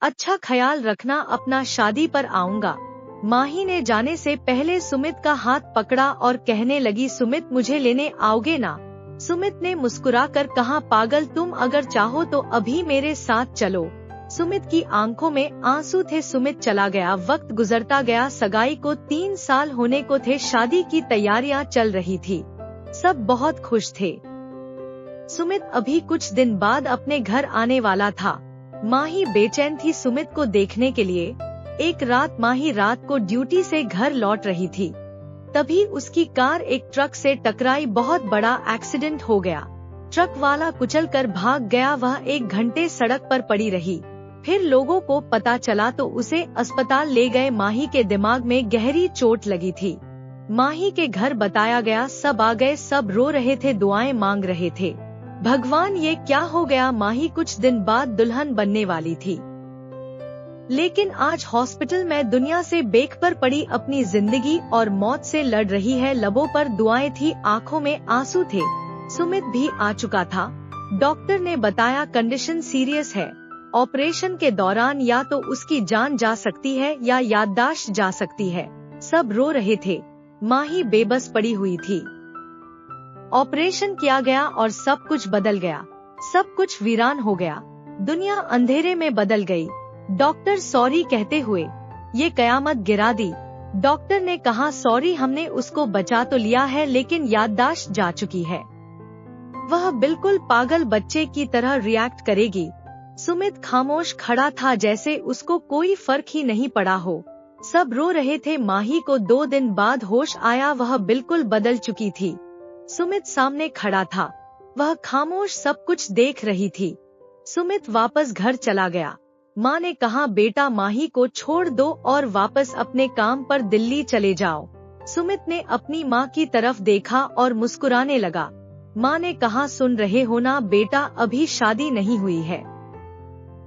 अच्छा ख्याल रखना अपना, शादी पर आऊंगा। माही ने जाने से पहले सुमित का हाथ पकड़ा और कहने लगी, सुमित मुझे लेने आओगे ना? सुमित ने मुस्कुराकर कहा, पागल तुम, अगर चाहो तो अभी मेरे साथ चलो। सुमित की आंखों में आंसू थे। सुमित चला गया। वक्त गुजरता गया। सगाई को 3 साल होने को थे। शादी की तैयारियां चल रही थी। सब बहुत खुश थे। सुमित अभी कुछ दिन बाद अपने घर आने वाला था। माही बेचैन थी सुमित को देखने के लिए। एक रात माही रात को ड्यूटी से घर लौट रही थी। तभी उसकी कार एक ट्रक से टकराई। बहुत बड़ा एक्सीडेंट हो गया। ट्रक वाला कुचलकर भाग गया। वह 1 घंटे सड़क पर पड़ी रही। फिर लोगों को पता चला तो उसे अस्पताल ले गए। माही के दिमाग में गहरी चोट लगी थी। माही के घर बताया गया। सब आ गए। सब रो रहे थे, दुआएं मांग रहे थे। भगवान ये क्या हो गया? माही कुछ दिन बाद दुल्हन बनने वाली थी, लेकिन आज हॉस्पिटल में दुनिया से बेखबर पड़ी। अपनी जिंदगी और मौत से लड़ रही है। लबों पर दुआएं थी, आंखों में आंसू थे। सुमित भी आ चुका था। डॉक्टर ने बताया कंडीशन सीरियस है। ऑपरेशन के दौरान या तो उसकी जान जा सकती है या याददाश्त जा सकती है। सब रो रहे थे। माही बेबस पड़ी हुई थी। ऑपरेशन किया गया और सब कुछ बदल गया। सब कुछ वीरान हो गया। दुनिया अंधेरे में बदल गई। डॉक्टर सॉरी कहते हुए ये कयामत गिरा दी। डॉक्टर ने कहा, सॉरी, हमने उसको बचा तो लिया है लेकिन याददाश्त जा चुकी है। वह बिल्कुल पागल बच्चे की तरह रिएक्ट करेगी। सुमित खामोश खड़ा था, जैसे उसको कोई फर्क ही नहीं पड़ा हो। सब रो रहे थे। माही को 2 दिन बाद होश आया। वह बिल्कुल बदल चुकी थी। सुमित सामने खड़ा था। वह खामोश सब कुछ देख रही थी। सुमित वापस घर चला गया। माँ ने कहा, बेटा माही को छोड़ दो और वापस अपने काम पर दिल्ली चले जाओ। सुमित ने अपनी माँ की तरफ देखा और मुस्कुराने लगा। माँ ने कहा, सुन रहे हो ना बेटा, अभी शादी नहीं हुई है,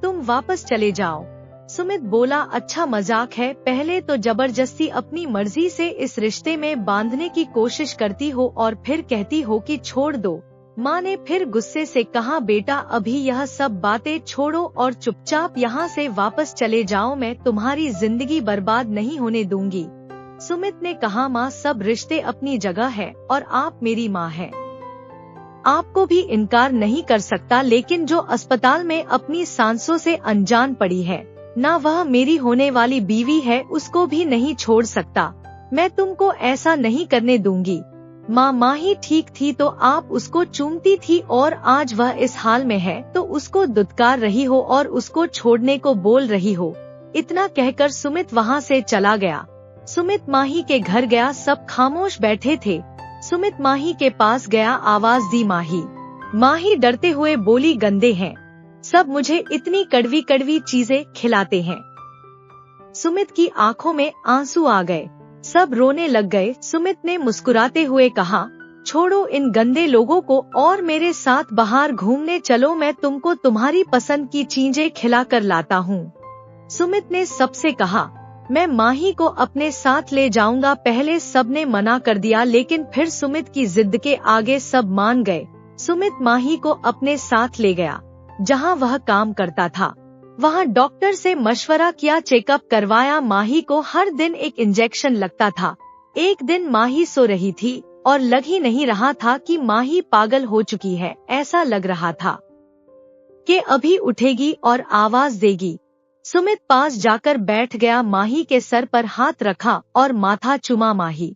तुम वापस चले जाओ। सुमित बोला, अच्छा मजाक है। पहले तो जबरदस्ती अपनी मर्जी से इस रिश्ते में बांधने की कोशिश करती हो और फिर कहती हो कि छोड़ दो। माँ ने फिर गुस्से से कहा, बेटा अभी यह सब बातें छोड़ो और चुपचाप यहाँ से वापस चले जाओ। मैं तुम्हारी जिंदगी बर्बाद नहीं होने दूंगी। सुमित ने कहा, माँ सब रिश्ते अपनी जगह है और आप मेरी माँ है, आपको भी इनकार नहीं कर सकता। लेकिन जो अस्पताल में अपनी सांसों से अनजान पड़ी है, ना वह मेरी होने वाली बीवी है, उसको भी नहीं छोड़ सकता। मैं तुमको ऐसा नहीं करने दूंगी। माँ माही ठीक थी तो आप उसको चूमती थी और आज वह इस हाल में है तो उसको दुत्कार रही हो और उसको छोड़ने को बोल रही हो। इतना कहकर सुमित वहाँ से चला गया। सुमित माही के घर गया। सब खामोश बैठे थे। सुमित माही के पास गया, आवाज दी, माही। माही डरते हुए बोली, गंदे हैं सब, मुझे इतनी कड़वी कड़वी चीजें खिलाते हैं। सुमित की आंखों में आंसू आ गए। सब रोने लग गए। सुमित ने मुस्कुराते हुए कहा, छोड़ो इन गंदे लोगों को और मेरे साथ बाहर घूमने चलो। मैं तुमको तुम्हारी पसंद की चीजें खिला कर लाता हूँ। सुमित ने सबसे कहा, मैं माही को अपने साथ ले जाऊंगा। पहले सबने मना कर दिया, लेकिन फिर सुमित की जिद के आगे सब मान गए। सुमित माही को अपने साथ ले गया जहां वह काम करता था। वहां डॉक्टर से मशवरा किया, चेकअप करवाया। माही को हर दिन एक इंजेक्शन लगता था। एक दिन माही सो रही थी और लग ही नहीं रहा था कि माही पागल हो चुकी है। ऐसा लग रहा था कि अभी उठेगी और आवाज देगी। सुमित पास जाकर बैठ गया। माही के सर पर हाथ रखा और माथा चुमा। माही